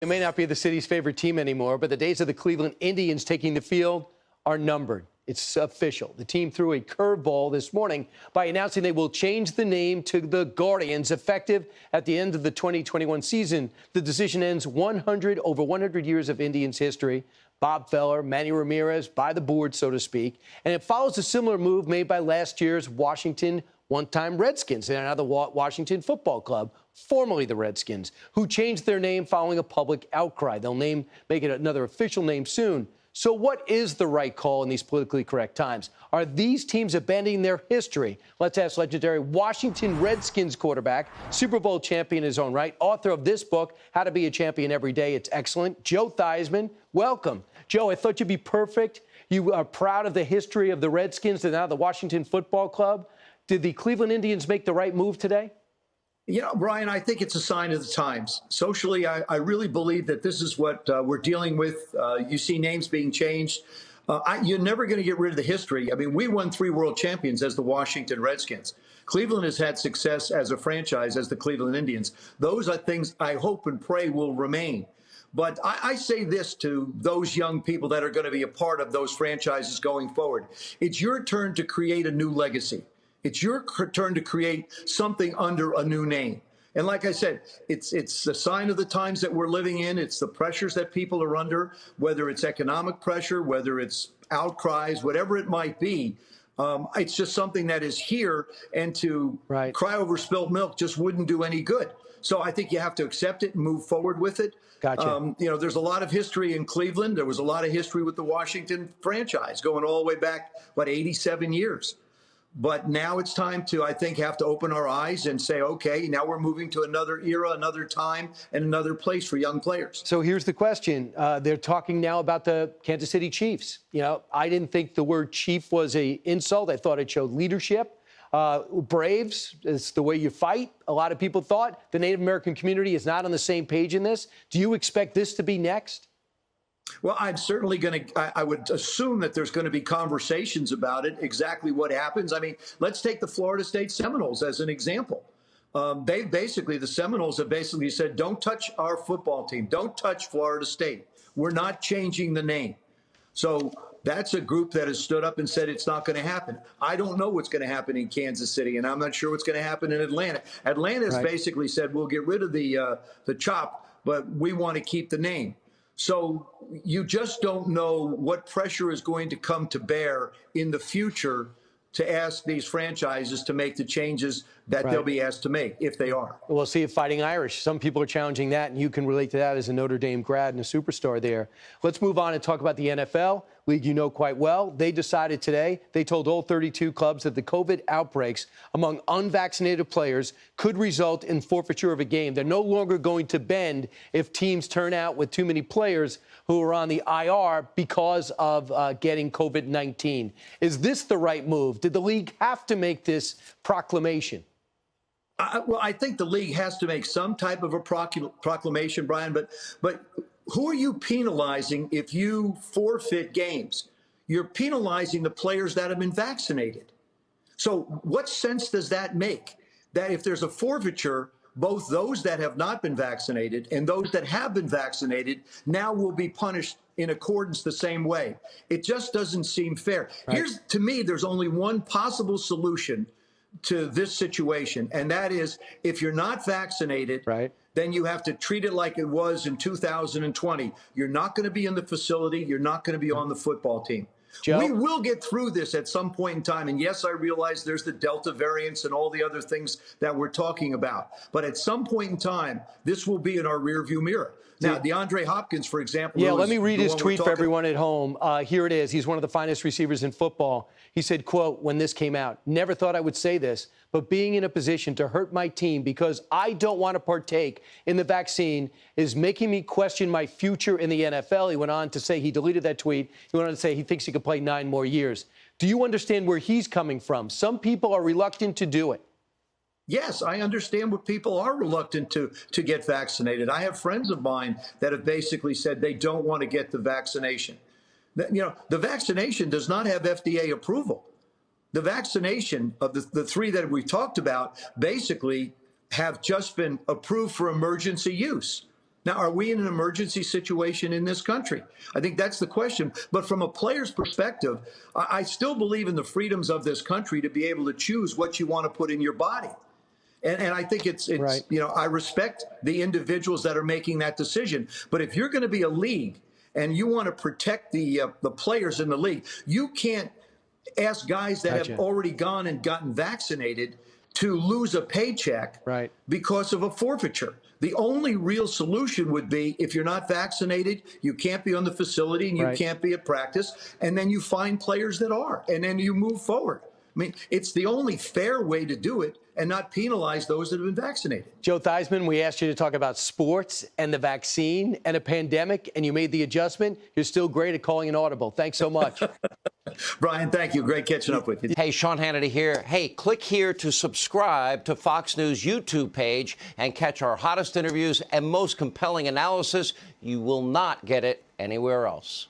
It may not be the city's favorite team anymore, but the days of the Cleveland Indians taking the field are numbered. It's official. The team threw a curveball this morning by announcing they will change the name to the Guardians, effective at the end of the 2021 season. The decision ends over 100 years of Indians history. Bob Feller, Manny Ramirez by the board, so to speak. And it follows a similar move made by last year's Washington one-time Redskins. They're now the Washington Football Club, formerly the Redskins, who changed their name following a public outcry. They'll make it another official name soon. So what is the right call in these politically correct times? Are these teams abandoning their history? Let's ask legendary Washington Redskins quarterback, Super Bowl champion in his own right, author of this book, How to Be a Champion Every Day. It's excellent. Joe Theismann, welcome. Joe, I thought you'd be perfect. You are proud of the history of the Redskins and now the Washington Football Club. Did the Cleveland Indians make the right move today? You know, Brian, I think it's a sign of the times. Socially, I really believe that this is what we're dealing with. You see names being changed. You're never going to get rid of the history. I mean, we won 3 world champions as the Washington Redskins. Cleveland has had success as a franchise as the Cleveland Indians. Those are things I hope and pray will remain. But I say this to those young people that are going to be a part of those franchises going forward. It's your turn to create a new legacy. It's your turn to create something under a new name. And like I said, it's a sign of the times that we're living in. It's the pressures that people are under, whether it's economic pressure, whether it's outcries, whatever it might be. It's just something that is here, and to cry over spilt milk just wouldn't do any good. So I think you have to accept it and move forward with it. Gotcha. You know, there's a lot of history in Cleveland. There was a lot of history with the Washington franchise going all the way back, 87 years. But now it's time to, I think, have to open our eyes and say, okay, now we're moving to another era, another time, and another place for young players. So here's the question. They're talking now about the Kansas City Chiefs. You know, I didn't think the word chief was an insult. I thought it showed leadership. Braves, it's the way you fight. A lot of people thought the Native American community is not on the same page in this. Do you expect this to be next? Well, I'm certainly going to, I would assume that there's going to be conversations about it, exactly what happens. I mean, let's take the Florida State Seminoles as an example. The Seminoles have basically said, don't touch our football team. Don't touch Florida State. We're not changing the name. So that's a group that has stood up and said it's not going to happen. I don't know what's going to happen in Kansas City, and I'm not sure what's going to happen in Atlanta. Atlanta has basically said, we'll get rid of the chop, but we want to keep the name. So you just don't know what pressure is going to come to bear in the future to ask these franchises to make the changes that they'll be asked to make, if they are. We'll see if Fighting Irish. Some people are challenging that, and you can relate to that as a Notre Dame grad and a superstar there. Let's move on and talk about the NFL, league you know quite well. They decided today, they told all 32 clubs that the COVID outbreaks among unvaccinated players could result in forfeiture of a game. They're no longer going to bend if teams turn out with too many players who are on the IR because of getting COVID-19. Is this the right move? Did the league have to make this proclamation? Well, I think the league has to make some type of a proclamation, Brian, but who are you penalizing if you forfeit games? You're penalizing the players that have been vaccinated. So what sense does that make? That if there's a forfeiture, both those that have not been vaccinated and those that have been vaccinated now will be punished in accordance the same way. It just doesn't seem fair. To me, there's only one possible solution to this situation, and that is if you're not vaccinated, then you have to treat it like it was in 2020. You're not going to be in the facility. You're not going to be on the football team. Joe? We will get through this at some point in time. And yes, I realize there's the Delta variants and all the other things that we're talking about. But at some point in time, this will be in our rearview mirror. Now, DeAndre Hopkins, for example. Yeah, let me read his tweet for everyone at home. Here it is. He's one of the finest receivers in football. He said, quote, when this came out, never thought I would say this, but being in a position to hurt my team because I don't want to partake in the vaccine is making me question my future in the NFL. He went on to say, he deleted that tweet. He went on to say he thinks he could play 9 more years. Do you understand where he's coming from? Some people are reluctant to do it. Yes, I understand what people are reluctant to get vaccinated. I have friends of mine that have basically said they don't want to get the vaccination. You know, the vaccination does not have FDA approval. The vaccination of the 3 that we talked about basically have just been approved for emergency use. Now, are we in an emergency situation in this country? I think that's the question. But from a player's perspective, I still believe in the freedoms of this country to be able to choose what you want to put in your body. And I think it's right. You know, I respect the individuals that are making that decision. But if you're going to be a league and you want to protect the players in the league, you can't ask guys that have already gone and gotten vaccinated to lose a paycheck because of a forfeiture. The only real solution would be if you're not vaccinated, you can't be on the facility and you can't be at practice, and then you find players that are, and then you move forward. I mean, it's the only fair way to do it and not penalize those that have been vaccinated. Joe Theismann, we asked you to talk about sports and the vaccine and a pandemic, and you made the adjustment. You're still great at calling an audible. Thanks so much. Brian, thank you. Great catching up with you. Hey, Sean Hannity here. Hey, click here to subscribe to Fox News YouTube page and catch our hottest interviews and most compelling analysis. You will not get it anywhere else.